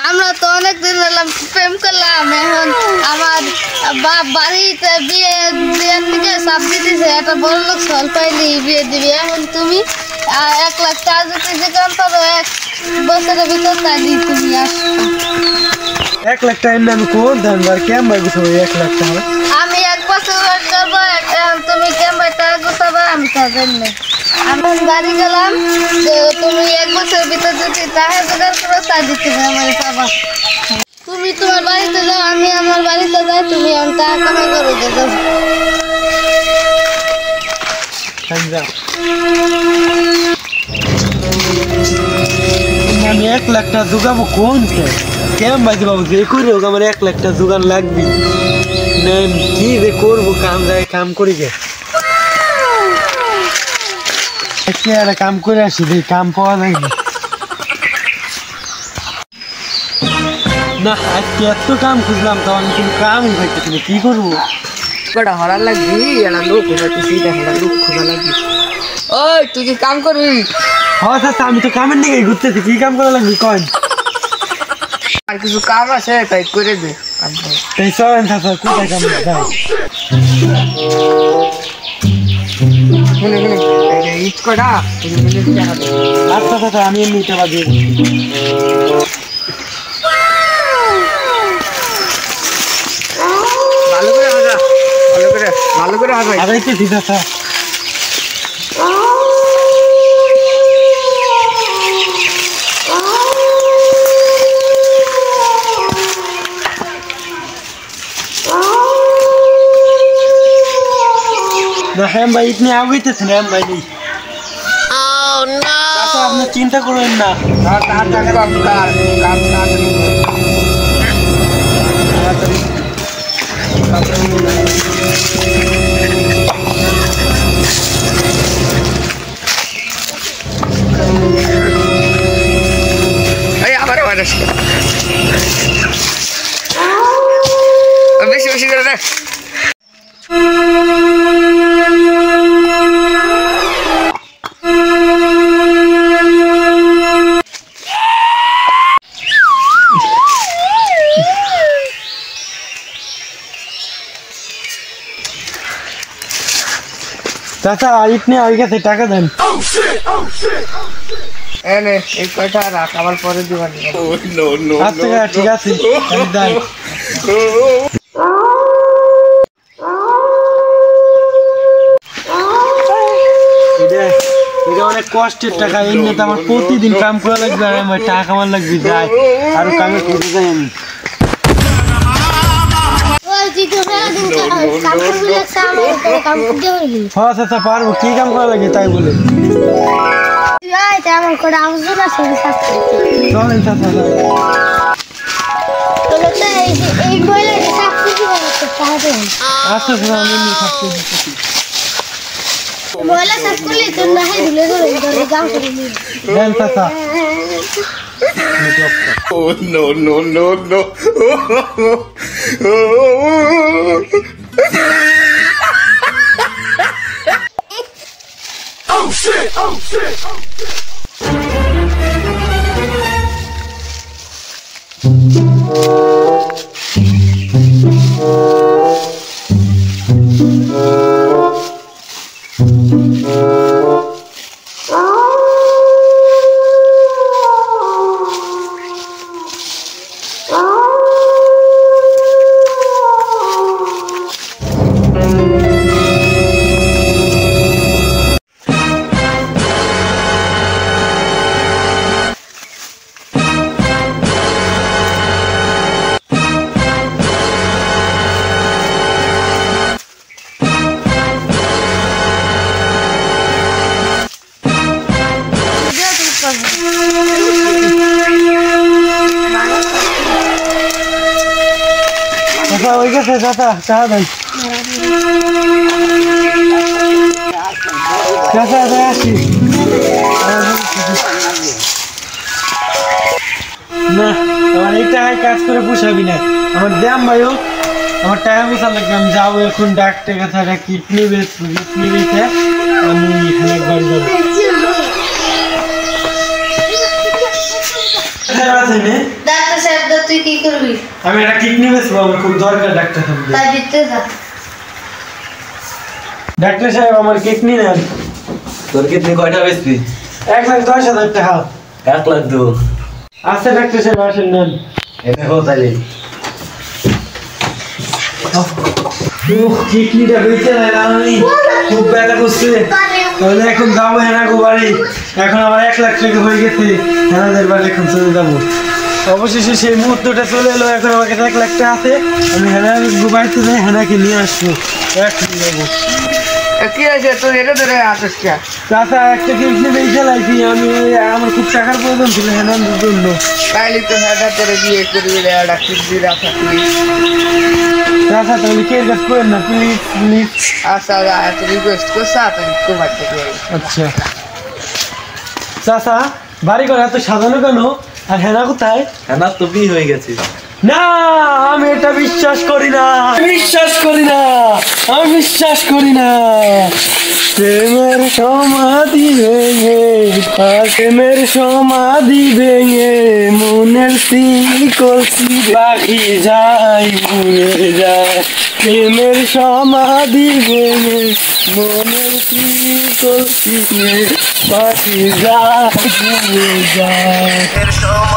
আমরা তো অনেক দিন হলাম প্রেম করলাম, এখন আমার বাপ বাড়িতে বিয়ে দেওয়ার দিকে চাপ দিতেছে, একটা বড় লোক ফল পাইনি বিয়ে দিবি। এখন তুমি 1 লাখ টাকা যদি যেখান পারো 1 বছরের ভিতর তা দিই তুমি আসো। 1 লাখ টাকা আমি কোন ধান বার কেমন ভাই গুছাবো 1 লাখ টাকা? আমি 1 বছর ওয়েট করবো, এখন তুমি কেমন টাকা গুছাবো আমি তা জানি না। আমি বাড়ি গেলাম, তুমি 1 বছরের ভিতর যদি টাকা জোগাড় করো তা দিতে আমার বাবা। তুমি তোমার বাড়িতে যাও, আমি আমার বাড়িতে যাই, তুমি টাকা কামাই করো যাও। আমি 1 লাখ টাকা জোগাবো কোন কেমন ভাই বাবু যে করে হোক আমার 1 লাখ টাকা জোগান লাগবে না। কি যে করবো কাম যায় কাম করি গে কাম করে আসি কাম পাওয়া যায় না। আজকে এত কাম খুঁজলাম তখন কিন্তু কামই পাইতেছি না, কি করবো? কটা হরার লাগবি, একটা লোক খোঁজাতেছি, একটা লোক খোঁজা লাগবি। ওই তুই কি কাম করবি? হ্যাঁ চাচা আমি তো কামের দিকে ঘুরতেছি, কি কাম করা লাগবে কন? আর কিছু কাম আছে তাই করে দে। তাই চলেন চাচা কোথায় কাম যাই। শুনে ইট কটা আচ্ছা চাচা আমি এমনি টাকা দিয়ে ভালো করে হাজা, ভালো করে হাজা। আগাইতেছি চাচা। না হ্যাঁ ভাই ইতনি আগাইতেছে না ভাই নেই। চাচা আপনি চিন্তা করবেন না। বেশি বেশি করে দে। চাচা ইতনি হয়ে গেছে টাকা দেন। এনে এই কয়টা রাখ, আবার পরে দিবা। আচ্ছা ঠিক আছে দেন। এটা অনেক কষ্টের টাকা, এমনি তো আমার প্রতিদিন কাম করা লাগবে, আর আমার টাকা কামার লাগবে যাই আর কামে খুঁজে যাই আমি। হ্যাঁ চাচা পারবো, কি কাম করা লাগে তাই বলে চলেন চাচা। আচ্ছা চাচা আমি এমনি থাকতে দেন চাচা। Oh no no no no! Oh shit! Oh shit! চাচা ওই গেছে চাচা টাকা দেন। চাচা আসি না, আমার এই টাকায় কাজ করে পোষাবি না। আমার দাম ভাই হোক, আমার টাকা পোষা লাগবে। আমি যাবো এখন ডাক্তার কাছে, একটা কিডনি বেচে আমি এখানে একবার যাবো। হয় না ডাক্তার সাহেব দা তুই কি করবি আমি একটা কিডনি বেচবো আমার খুব দরকার ডাক্তার সাহেব তাই দিতে যা ডাক্তার সাহেব আমার কিডনি নেন তোর কিডনি কয়টা বেচবি 1,10,000 টাকা 1 লাখ দু আচ্ছা ডাক্তার সাহেব আসেন নেন এনে হো তাইলে কিডনিটা বেঁচে আমি খুব ব্যথা করছে তাহলে এখন যাবো হেনাগো বাড়ি এখন আমার 1 লাখ টাকা হয়ে গেছে হেনাদের বাড়ি এখন চলে যাবো অবশেষে সেই মুহূর্তটা চলে এলো এখন আমার কাছে 1 লাখ টাকা আছে আমি হেনাগো বাড়িতে যাই হেনাকে নিয়ে আসবো এখন যাবো কি আছে তোর এটা ধরে আসিস কে চাচা একটা কিডনি বেঁচে লাইছি আমি আমার খুব টাকার প্রয়োজন ছিল হেনাদের জন্য তাইলে তো হেডা তোরে বিয়ে করবি রে একটা কিডনি রাখা তুই চাচা তাহলে কে কাজ করেন না প্লিজ প্লিজ আচ্ছা এত রিকোয়েস্ট করছে আপনি তোমার থেকে আচ্ছা চাচা বাড়ি ঘর এত সাজানো কেন আর হেনা কোথায় হ্যাঁ না তো বিয়ে হয়ে গেছে না আমি এটা বিশ্বাস করি না বিশ্বাস করি না আমি বিশ্বাস করি না প্রেমের সমাধি ভেঙে প্রেমের সমাধি ভেঙে মনের কলসি পাখি যায় উড়ে যায় প্রেমের সমাধি ভেঙে মনের কলসি পাখি যায় উড়ে যায়